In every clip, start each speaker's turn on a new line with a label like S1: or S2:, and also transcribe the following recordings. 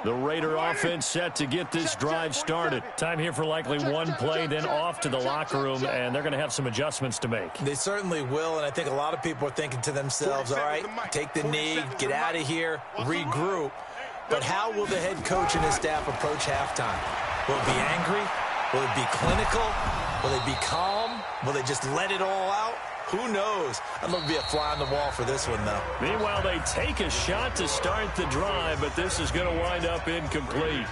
S1: The Raider offense set to get this drive started. Time here for likely one play, then off to the locker room, and they're going to have some adjustments to make.
S2: They certainly will, and I think a lot of people are thinking to themselves, all right, take the knee, get out of here, regroup. But how will the head coach and his staff approach halftime? Will it be angry? Will it be clinical? Will they be calm? Will they just let it all out? Who knows? I'd love to be a fly on the wall for this one, though.
S1: Meanwhile, they take a shot to start the drive, but this is going to wind up incomplete.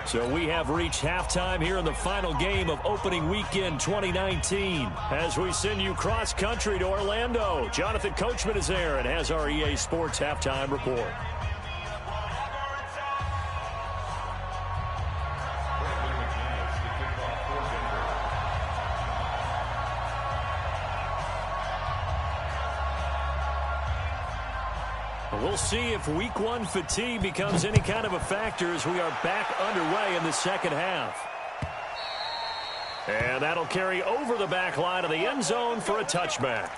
S1: So we have reached halftime here in the final game of opening weekend 2019. As we send you cross-country to Orlando, Jonathan Coachman is there and has our EA Sports halftime report. We'll see if week one fatigue becomes any kind of a factor as we are back underway in the second half. And that'll carry over the back line of the end zone for a touchback.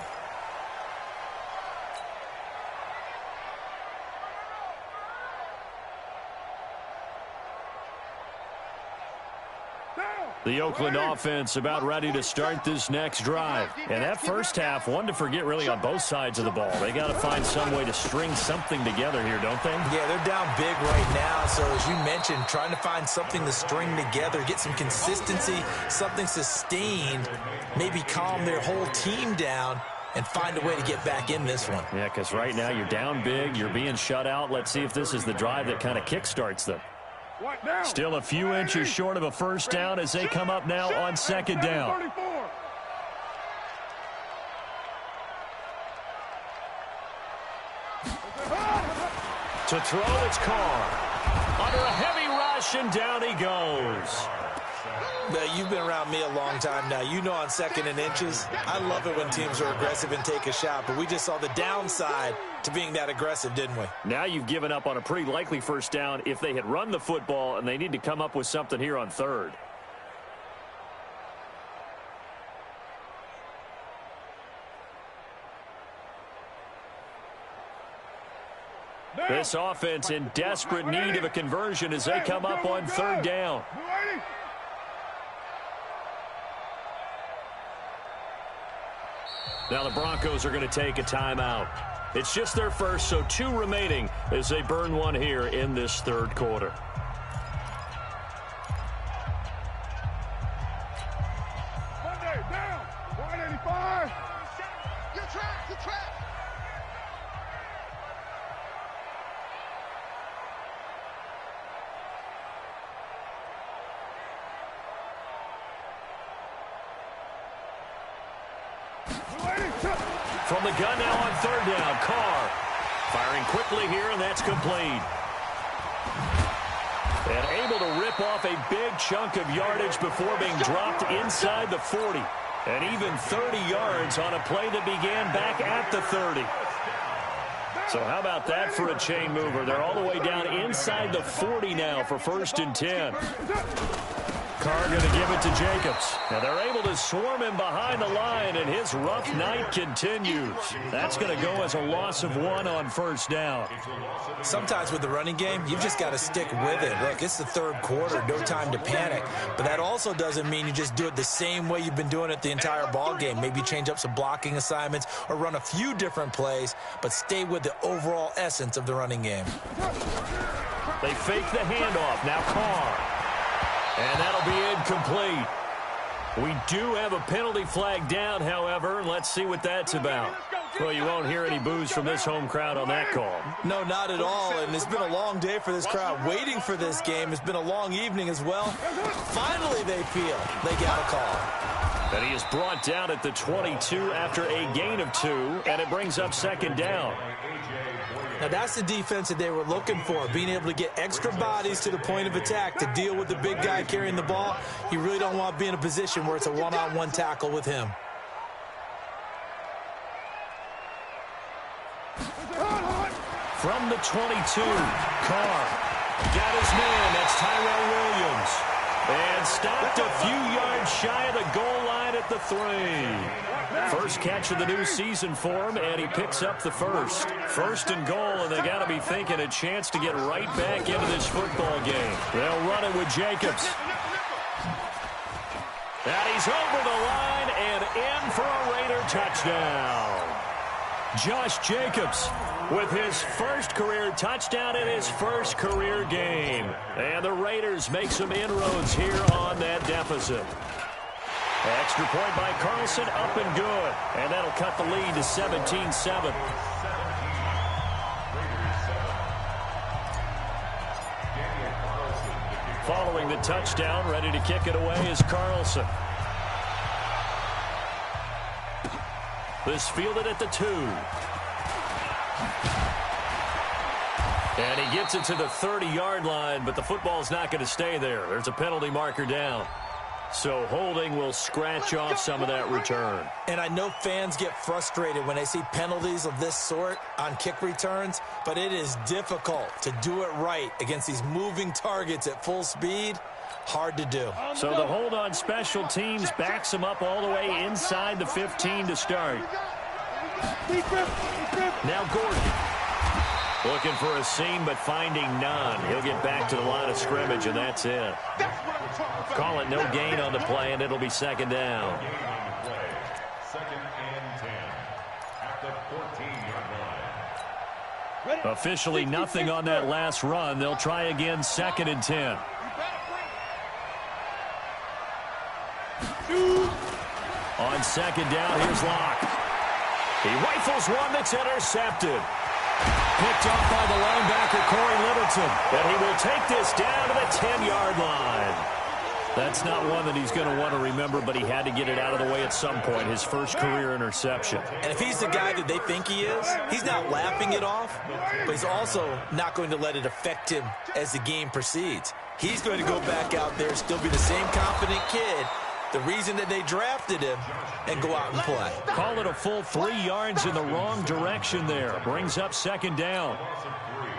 S1: The Oakland offense about ready to start this next drive. And that first half, one to forget really on both sides of the ball. They got to find some way to string something together here, don't they?
S2: Yeah, they're down big right now. So as you mentioned, trying to find something to string together, get some consistency, something sustained, maybe calm their whole team down and find a way to get back in this one.
S1: Yeah, because right now you're down big, you're being shut out. Let's see if this is the drive that kind of kickstarts them. Still a few inches short of a first down as they come up now on second down. To throw, it's Carr. Under a heavy rush, and down he goes.
S2: You've been around me a long time now. You know on second and inches, I love it when teams are aggressive and take a shot, but we just saw the downside to being that aggressive, didn't we?
S1: Now you've given up on a pretty likely first down if they had run the football, and they need to come up with something here on third. This offense in desperate need of a conversion as they come up on third down. Now the Broncos are going to take a timeout. It's just their first, so 2 remaining as they burn one here in this third quarter.
S3: Monday, down, 185. You track.
S1: From the gun now on third down, Carr firing quickly here, and that's complete. And able to rip off a big chunk of yardage before being dropped inside the 40. And even 30 yards on a play that began back at the 30. So how about that for a chain mover? They're all the way down inside the 40 now for 1st and 10. Carr going to give it to Jacobs. Now they're able to swarm him behind the line, and his rough night continues. That's going to go as a loss of 1 on first down.
S2: Sometimes with the running game, you've just got to stick with it. Look, it's the third quarter, no time to panic. But that also doesn't mean you just do it the same way you've been doing it the entire ball game. Maybe change up some blocking assignments or run a few different plays, but stay with the overall essence of the running game.
S1: They fake the handoff. Now Carr. And that'll be incomplete. We do have a penalty flag down, however, and let's see what that's about. Well, you won't hear any boos from this home crowd on that call.
S2: No, not at all, and it's been a long day for this crowd waiting for this game. It's been a long evening as well. Finally, they feel they got a call.
S1: And he is brought down at the 22 after a gain of 2, and it brings up second down.
S2: Now, that's the defense that they were looking for, being able to get extra bodies to the point of attack to deal with the big guy carrying the ball. You really don't want to be in a position where it's a one-on-one tackle with him.
S1: From the 22, Carr got his man. That's Tyrell Williams. And stopped a few yards shy of the goal line at the 3. First catch of the new season for him, and he picks up the first. First and goal, and they got to be thinking a chance to get right back into this football game. They'll run it with Jacobs. And he's over the line and in for a Raider touchdown. Josh Jacobs with his first career touchdown in his first career game. And the Raiders make some inroads here on that deficit. Extra point by Carlson, up and good. And that'll cut the lead to 17-7. Following the touchdown, ready to kick it away is Carlson. This fielded at the 2. And he gets it to the 30-yard line, but the football's not going to stay there. There's a penalty marker down. So holding will scratch off some of that return.
S2: And I know fans get frustrated when they see penalties of this sort on kick returns, but it is difficult to do it right against these moving targets at full speed. Hard to do.
S1: So the hold on special teams backs him up all the way inside the 15 to start. Now Gordon. Looking for a seam, but finding none. He'll get back to the line of scrimmage, and that's it. Call it no gain on the play, and it'll be second down.
S3: Second and 10 at the 14-yard line.
S1: Officially nothing on that last run. They'll try again, second and 10. On second down, here's Locke. He rifles one that's intercepted. Picked up by the linebacker, Corey Littleton. And he will take this down to the 10-yard line. That's not one that he's going to want to remember, but he had to get it out of the way at some point, his first career interception.
S2: And if he's the guy that they think he is, he's not laughing it off, but he's also not going to let it affect him as the game proceeds. He's going to go back out there, still be the same confident kid, the reason that they drafted him, and go out and play.
S1: Call it a full 3 yards in the wrong direction there. Brings up second down.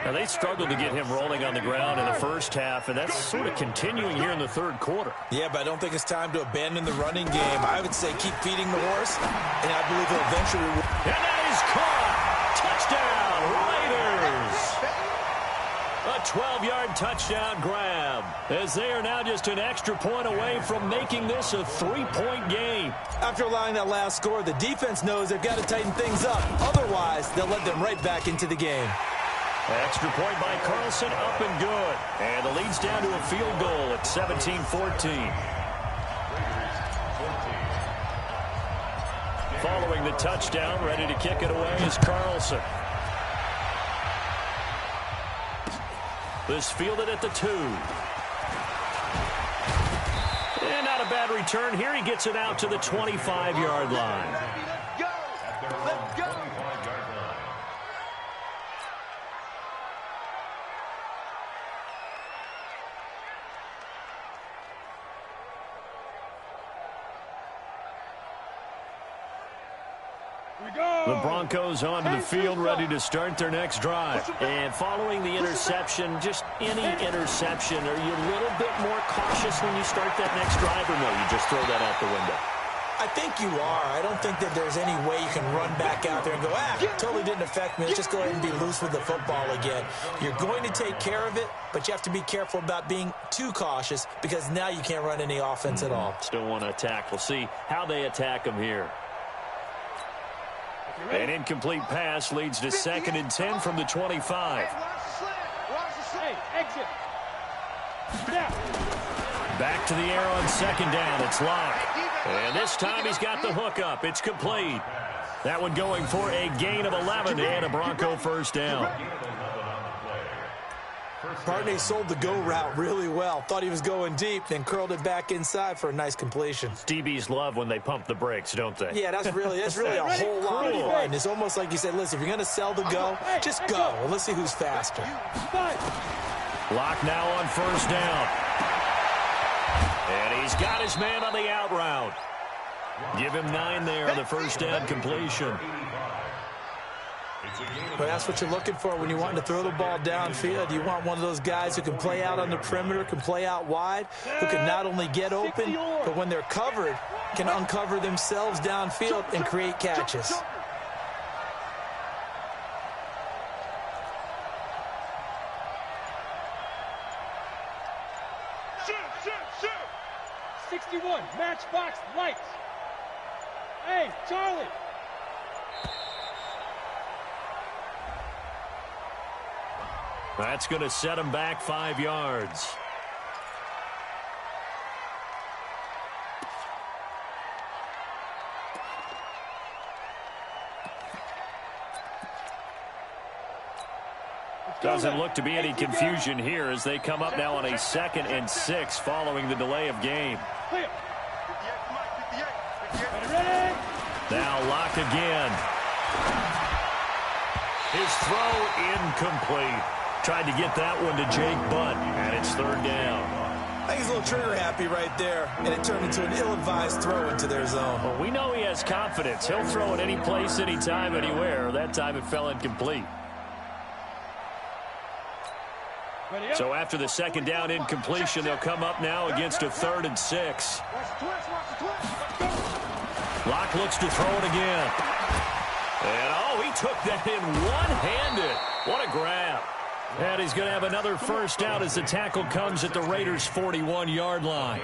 S1: Now, they struggled to get him rolling on the ground in the first half, and that's sort of continuing here in the third quarter.
S2: Yeah, but I don't think it's time to abandon the running game. I would say keep feeding the horse, and I believe he'll eventually...
S1: And that is caught! Touchdown, Raiders! A 12-yard touchdown grab, as they are now just an extra point away from making this a 3-point game.
S2: After allowing that last score, the defense knows they've got to tighten things up. Otherwise, they'll let them right back into the game.
S1: Extra point by Carlson, up and good. And the lead's down to a field goal at 17-14. Following the touchdown, ready to kick it away is Carlson. This fielded at the 2. And not a bad return here. He gets it out to the 25-yard line.
S3: Let's go!
S1: The Broncos onto the field, ready to start their next drive. And following the interception, just any interception, are you a little bit more cautious when you start that next drive, or no, you just throw that out the window?
S2: I think you are. I don't think that there's any way you can run back out there and go, totally didn't affect me. Let's just go ahead and be loose with the football again. You're going to take care of it, but you have to be careful about being too cautious because now you can't run any offense at all.
S1: Still want to attack. We'll see how they attack them here. An incomplete pass leads to second and 10 from the 25. Back to the air on second down. It's Locke. And this time he's got the hook up. It's complete. That one going for a gain of 11 and a Bronco first down.
S2: Partney sold the go route really well. Thought he was going deep, then curled it back inside for a nice completion.
S1: DBs love when they pump the brakes, don't they?
S2: Yeah, that's really a whole lot of fun. It's almost like you said, listen, if you're going to sell the go, just go. And let's see who's faster.
S1: Locke now on first down. And he's got his man on the out route. Give him 9 there on the first down completion.
S2: Well, that's what you're looking for when you want to throw the ball downfield. You want one of those guys who can play out on the perimeter, can play out wide, who can not only get open, but when they're covered, can uncover themselves downfield and create catches.
S4: Shoot! 61, matchbox lights. Hey, Charlie.
S1: That's going to set him back 5 yards. Doesn't look to be any confusion here as they come up now on a 2nd and 6 following the delay of game. Now Locke again. His throw incomplete. Tried to get that one to Jake Butt, and it's 3rd down.
S2: I think he's a little trigger happy right there, and it turned into an ill-advised throw into their zone.
S1: Well, we know he has confidence. He'll throw it any place, anytime, anywhere. That time it fell incomplete. So after the 2nd down incompletion, they'll come up now against a 3rd and 6. Locke looks to throw it again. And, oh, he took that in one-handed. What a grab. And he's going to have another first down as the tackle comes at the Raiders' 41-yard line.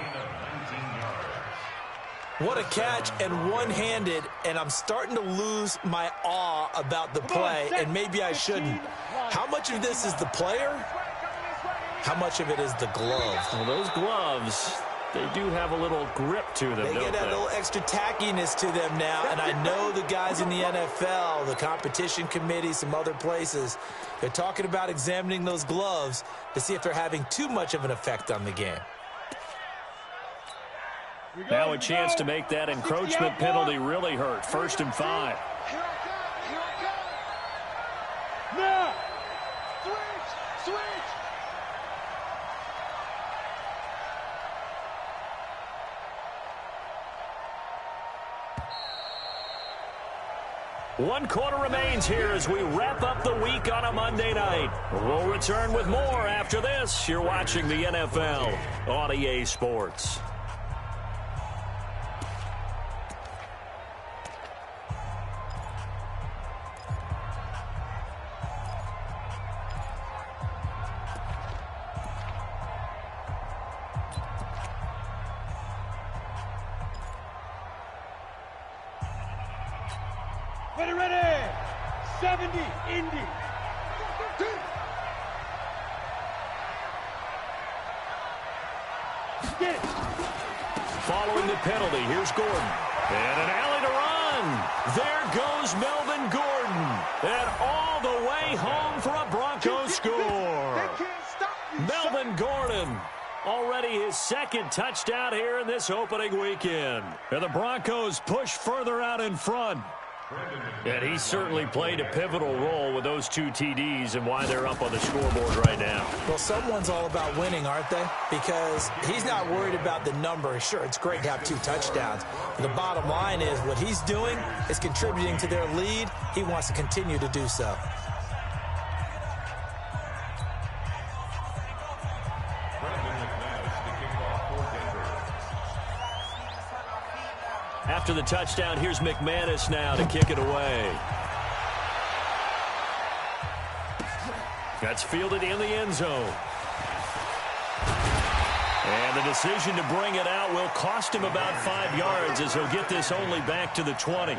S2: What a catch, and one-handed, and I'm starting to lose my awe about the play, and maybe I shouldn't. How much of this is the player? How much of it is the glove?
S1: Well, those gloves, they do have a little grip to them,
S2: They get that little extra tackiness to them now, and I know the guys in the NFL, the competition committee, some other places, they're talking about examining those gloves to see if they're having too much of an effect on the game.
S1: Now a chance to make that encroachment penalty really hurt. 1st and 5.
S4: Now! Switch!
S1: One quarter remains here as we wrap up the week on a Monday night. We'll return with more after this. You're watching the NFL on EA Sports.
S4: Ready! 70, Indy.
S1: Following the penalty, here's Gordon. And an alley to run. There goes Melvin Gordon. And all the way home for a Broncos score. Melvin Gordon. Already his 2nd touchdown here in this opening weekend. And the Broncos push further out in front. And he certainly played a pivotal role with those 2 TDs and why they're up on the scoreboard right now.
S2: Well, someone's all about winning, aren't they? Because he's not worried about the number. Sure, it's great to have 2 touchdowns. But the bottom line is what he's doing is contributing to their lead. He wants to continue to do so.
S1: After the touchdown, here's McManus now to kick it away. That's fielded in the end zone. And the decision to bring it out will cost him about 5 yards as he'll get this only back to the 20.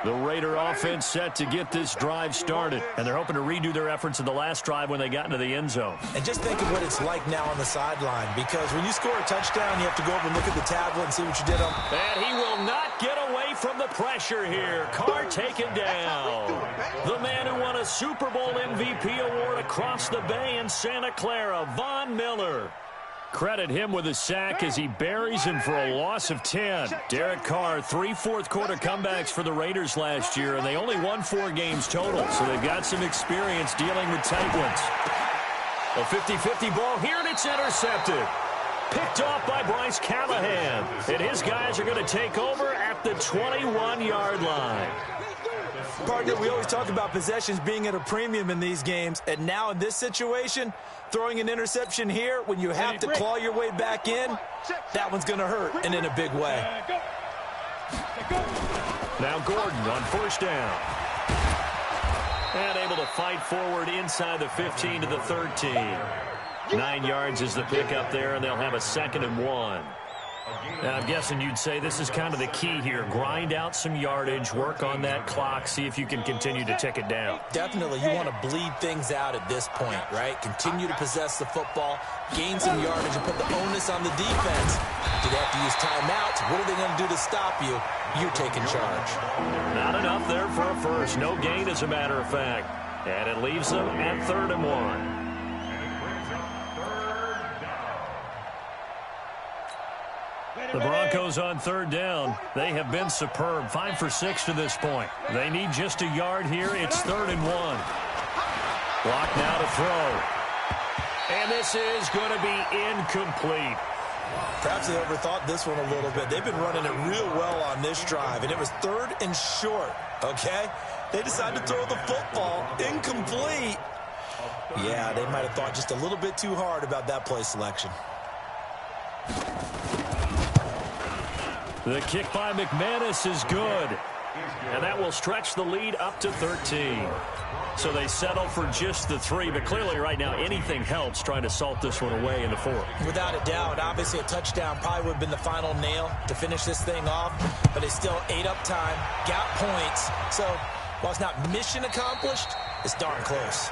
S1: The Raider offense set to get this drive started, and they're hoping to redo their efforts in the last drive when they got into the end zone.
S2: And just think of what it's like now on the sideline, because when you score a touchdown, you have to go over and look at the tablet and see what you did on.
S1: And he will not get away from the pressure here. Carr taken down. The man who won a Super Bowl MVP award across the bay in Santa Clara, Von Miller. Credit him with a sack as he buries him for a loss of 10. Derek Carr, 3 fourth-quarter comebacks for the Raiders last year, and they only won 4 games total, so they've got some experience dealing with tight ones. A 50-50 ball here, and it's intercepted. Picked off by Bryce Callahan, and his guys are going to take over at the 21-yard line.
S2: Partner, we always talk about possessions being at a premium in these games, and now in this situation, throwing an interception here when you have to claw your way back in, that one's going to hurt, and in a big way.
S1: Now Gordon on first down. And able to fight forward inside the 15 to the 13. 9 yards is the pickup there, and they'll have a 2nd and 1. Now, I'm guessing you'd say this is kind of the key here. Grind out some yardage, work on that clock, see if you can continue to tick it down.
S2: Definitely. You want to bleed things out at this point, right? Continue to possess the football, gain some yardage, and put the onus on the defense. Do they have to use timeouts? What are they going to do to stop you? You're taking charge.
S1: Not enough there for a first. No gain, as a matter of fact. And it leaves them at 3rd and 1. The Broncos on 3rd down. They have been superb. 5 for 6 to this point. They need just a yard here. It's 3rd and 1. Block now to throw. And this is going to be incomplete.
S2: Perhaps they overthought this one a little bit. They've been running it real well on this drive, and it was 3rd and short, okay? They decided to throw the football incomplete. Yeah, they might have thought just a little bit too hard about that play selection.
S1: The kick by McManus is good. And that will stretch the lead up to 13. So they settle for just the 3. But clearly right now anything helps trying to salt this one away in the 4th.
S2: Without a doubt. Obviously a touchdown probably would have been the final nail to finish this thing off. But it's still ate up time. Got points. So while it's not mission accomplished, it's darn close.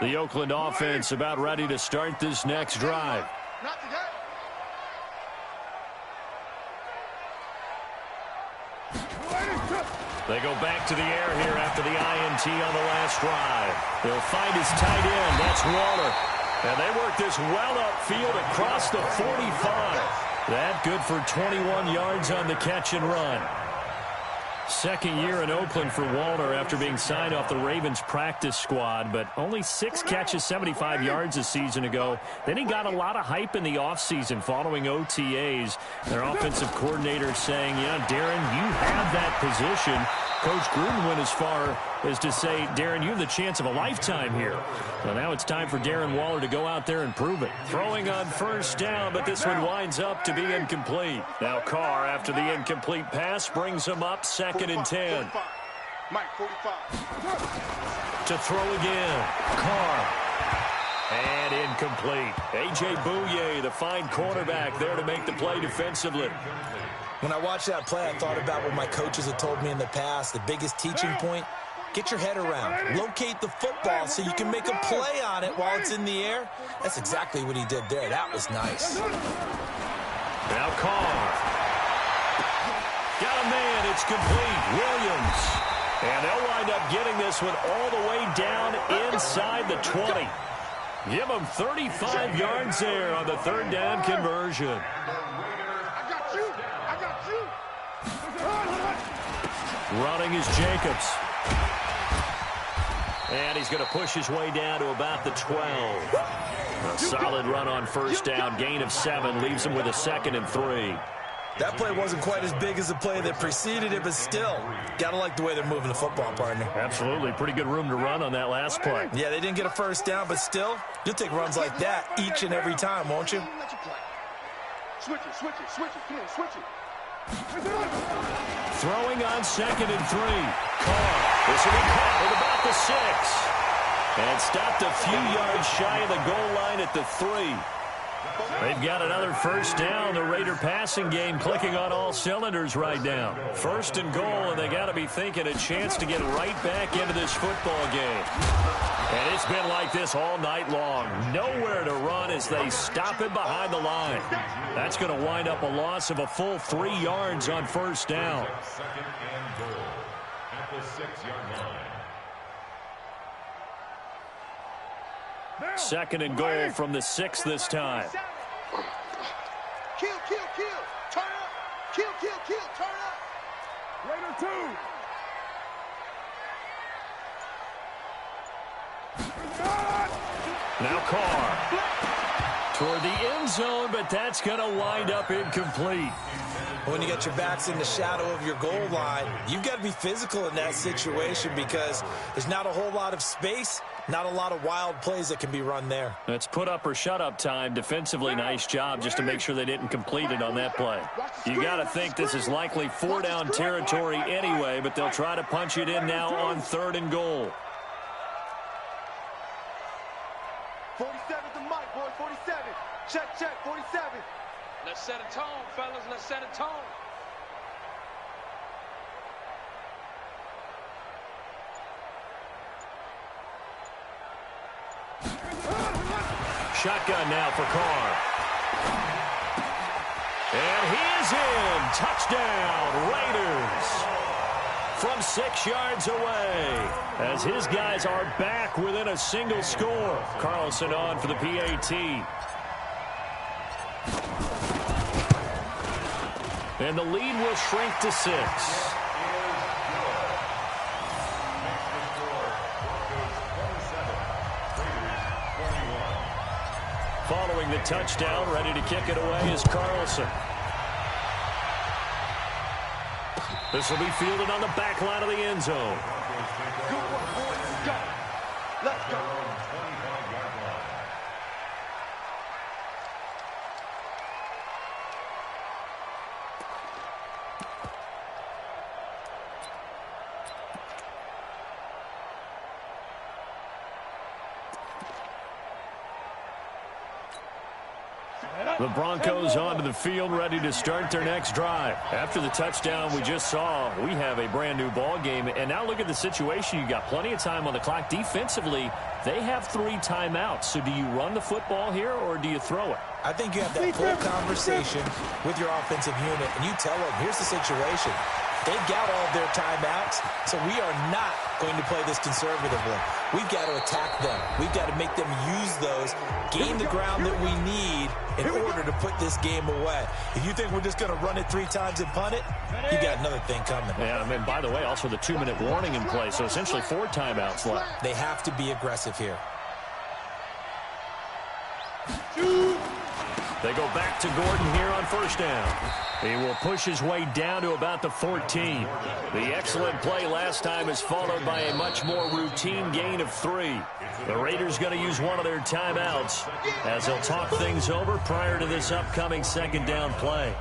S1: The Oakland offense about ready to start this next drive. They go back to the air here after the INT on the last drive. They'll find his tight end. That's Waller. And they work this well upfield across the 45. That good for 21 yards on the catch and run. 2nd year in Oakland for Waller after being signed off the Ravens practice squad, but only 6 catches, 75 yards a season ago. Then he got a lot of hype in the offseason following OTAs. Their offensive coordinator saying, yeah, Darren, you have that position. Coach Gruden went as far as to say, Darren, you have the chance of a lifetime here. So now it's time for Darren Waller to go out there and prove it. Throwing on first down, but this one winds up to be incomplete. Now Carr, after the incomplete pass, brings him up 2nd and 10. To throw again. Carr. And incomplete. A.J. Bouye, the fine cornerback, there to make the play defensively.
S2: When I watched that play, I thought about what my coaches had told me in the past. The biggest teaching point, get your head around. Locate the football so you can make a play on it while it's in the air. That's exactly what he did there. That was nice.
S1: Now Carr. Got a man. It's complete. Williams. And they'll wind up getting this one all the way down inside the 20. Give them 35 yards there on the 3rd down conversion. Running is Jacobs. And he's going to push his way down to about the 12. A solid run on first down. Gain of 7 leaves him with a 2nd and 3.
S2: That play wasn't quite as big as the play that preceded it, but still, got to like the way they're moving the football, partner.
S1: Absolutely. Pretty good room to run on that last play.
S2: Yeah, they didn't get a first down, but still, you'll take runs like that each and every time, won't you?
S4: Switch it, switch it, switch it. Come on, switch it.
S1: Throwing on 2nd and 3. Carr. This will be caught at about the 6. And stopped a few yards shy of the goal line at the 3. They've got another first down. The Raider passing game clicking on all cylinders right now. 1st and goal, and they got to be thinking a chance to get right back into this football game. And it's been like this all night long. Nowhere to run as they stop him behind the line. That's going to wind up a loss of a full 3 yards on first down.
S3: 2nd and goal at the 6-yard line.
S1: 2nd and goal from the 6 this time.
S4: Kill, kill, kill. Turn up. Kill, kill, kill. Turn up. Raider 2.
S1: Now Carr. Toward the end zone, but that's going to wind up incomplete.
S2: When you got your backs in the shadow of your goal line, you've got to be physical in that situation because there's not a whole lot of space, not a lot of wild plays that can be run there.
S1: It's put up or shut up time. Defensively, nice job just to make sure they didn't complete it on that play. You got to think this is likely 4-down territory anyway, but they'll try to punch it in now on 3rd and goal.
S4: 47 to Mike, boy, 47. Check, 47.
S5: Let's set a tone, fellas. Let's set a tone.
S1: Shotgun now for Carr. And he is in. Touchdown, Raiders. From 6 yards away, as his guys are back within a single score. Carlson on for the PAT. And the lead will shrink to 6. Following the touchdown, ready to kick it away is Carlson. This will be fielded on the back line of the end zone.
S4: Good work, boys. Let's go. Let's go.
S1: The Broncos onto the field, ready to start their next drive. After the touchdown we just saw, we have a brand new ball game. And now look at the situation. You got plenty of time on the clock. Defensively, they have 3 timeouts. So do you run the football here or do you throw it?
S2: I think you have that full conversation with your offensive unit, and you tell them, here's the situation. They've got all of their timeouts, so we are not going to play this conservatively. We've got to attack them. We've got to make them use those, gain the ground that we need in order to put this game away. If you think we're just going to run it 3 times and punt it, you got another thing coming.
S1: Yeah, and by the way, also the 2-minute warning in play, so essentially 4 timeouts left.
S2: They have to be aggressive here.
S1: They go back to Gordon here on 1st down. He will push his way down to about the 14. The excellent play last time is followed by a much more routine gain of 3. The Raiders going to use one of their timeouts as they'll talk things over prior to this upcoming 2nd down play.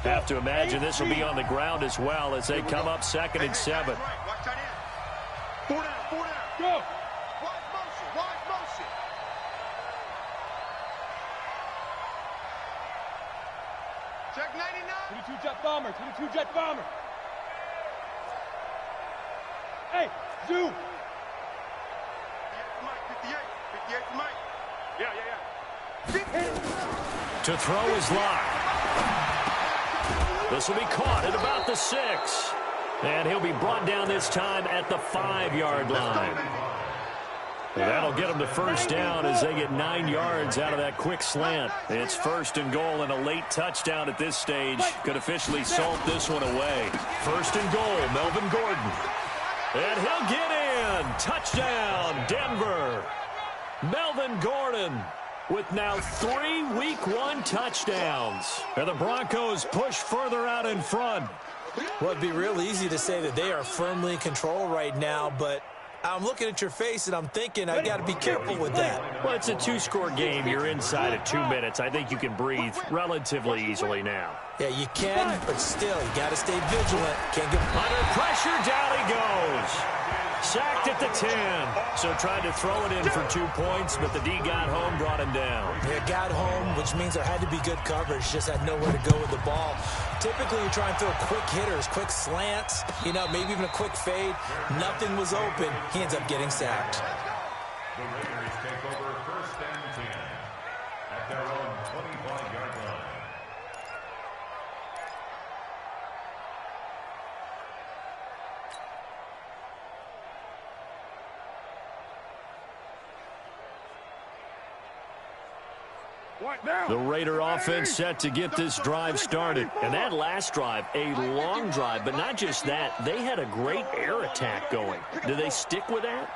S1: Have to imagine this will be on the ground as well as they come up 2nd and 7.
S4: Watch that in. 4 down, 4 down. Go. Wide motion, wide motion. Check 99.
S6: 22 jet bomber, 22 jet bomber. Hey, Zoo.
S4: 58 for Mike. Yeah.
S1: To throw is locked. This will be caught at about the 6. And he'll be brought down this time at the 5-yard line. That'll get them to 1st down as they get 9 yards out of that quick slant. It's 1st and goal, and a late touchdown at this stage could officially salt this one away. 1st and goal, Melvin Gordon. And he'll get in. Touchdown, Denver. Melvin Gordon with now 3 Week 1 touchdowns. And the Broncos push further out in front.
S2: Well, it'd be real easy to say that they are firmly in control right now, but I'm looking at your face and I'm thinking I got to be careful with that.
S1: Well, it's a 2-score game. You're inside of 2 minutes. I think you can breathe relatively easily now.
S2: Yeah, you can, but still, you got to stay vigilant. Can't get
S1: under pressure. Down he goes. Sacked at the 10. So tried to throw it in for 2 points, but the D got home, brought him down.
S2: Yeah, got home, which means there had to be good coverage. Just had nowhere to go with the ball. Typically, you try and throw quick hitters, quick slants, maybe even a quick fade. Nothing was open. He ends up getting sacked.
S3: The Raiders take over 1st and 10 at their own 25-yard line.
S1: The Raider offense set to get this drive started. And that last drive, a long drive, but not just that. They had a great air attack going. Do they stick with that?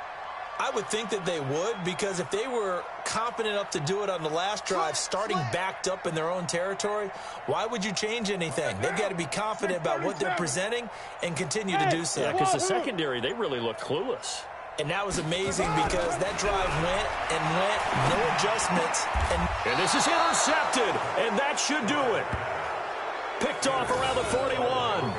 S2: I would think that they would, because if they were confident enough to do it on the last drive, starting backed up in their own territory, why would you change anything? They've got to be confident about what they're presenting and continue to do so.
S1: Yeah, because the secondary, they really looked clueless.
S2: And that was amazing because that drive went and went, no adjustments.
S1: And this is intercepted, and that should do it. Picked off around the 41.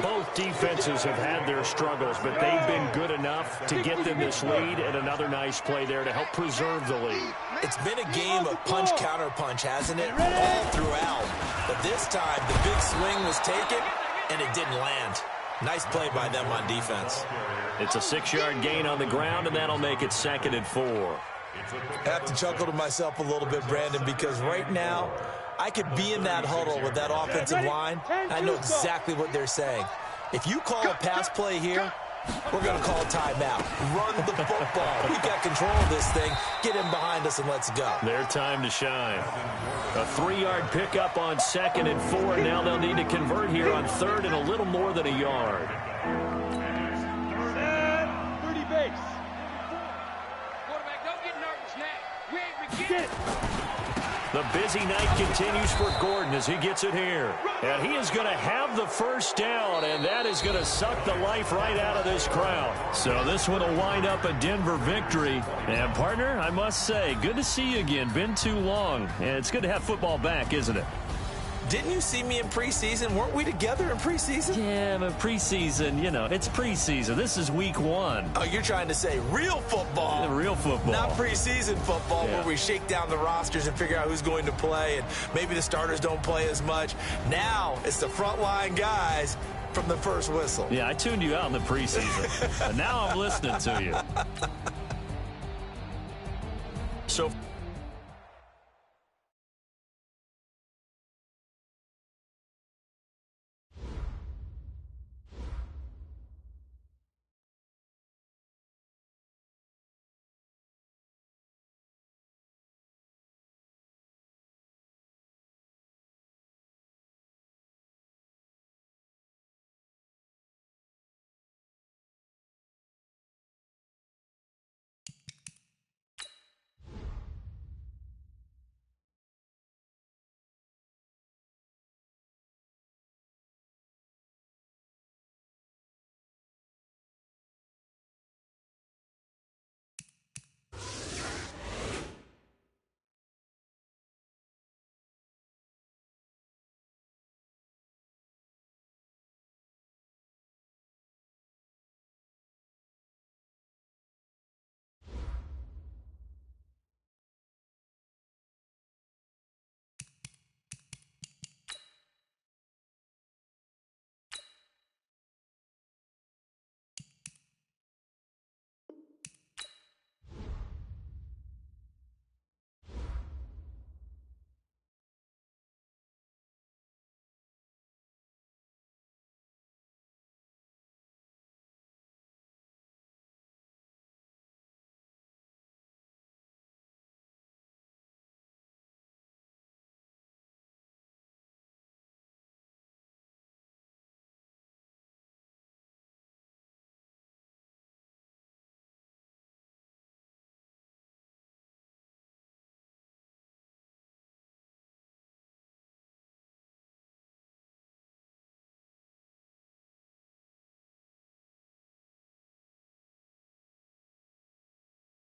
S1: Both defenses have had their struggles, but they've been good enough to get them this lead, and another nice play there to help preserve the lead.
S2: It's been a game of punch-counter-punch, hasn't it? All throughout. But this time, the big swing was taken, and it didn't land. Nice play by them on defense.
S1: It's a 6-yard gain on the ground, and that'll make it 2nd and 4.
S2: I have to chuckle to myself a little bit, Brandon, because right now, I could be in that huddle with that offensive line. I know exactly what they're saying. If you call a pass play here, we're going to call a timeout. Run the football. We've got control of this thing. Get in behind us and let's go.
S1: Their time to shine. A 3-yard pickup on 2nd and 4. Now they'll need to convert here on 3rd and a little more than a yard.
S6: 30 base.
S5: Quarterback, don't get nervous now. We ain't beginning.
S1: The busy night continues for Gordon as he gets it here. And he is going to have the first down, and that is going to suck the life right out of this crowd. So this one will wind up a Denver victory. And, partner, I must say, good to see you again. Been too long. And it's good to have football back, isn't it?
S2: Didn't you see me in preseason? Weren't we together in preseason?
S1: Yeah, but preseason, you know, it's preseason. This is week 1.
S2: Oh, you're trying to say real football.
S1: Yeah, real football.
S2: Not preseason football,
S1: Yeah.
S2: where we shake down the rosters and figure out who's going to play, and maybe the starters don't play as much. Now it's the frontline guys from the first whistle.
S1: Yeah, I tuned you out in the preseason. But now I'm listening to you.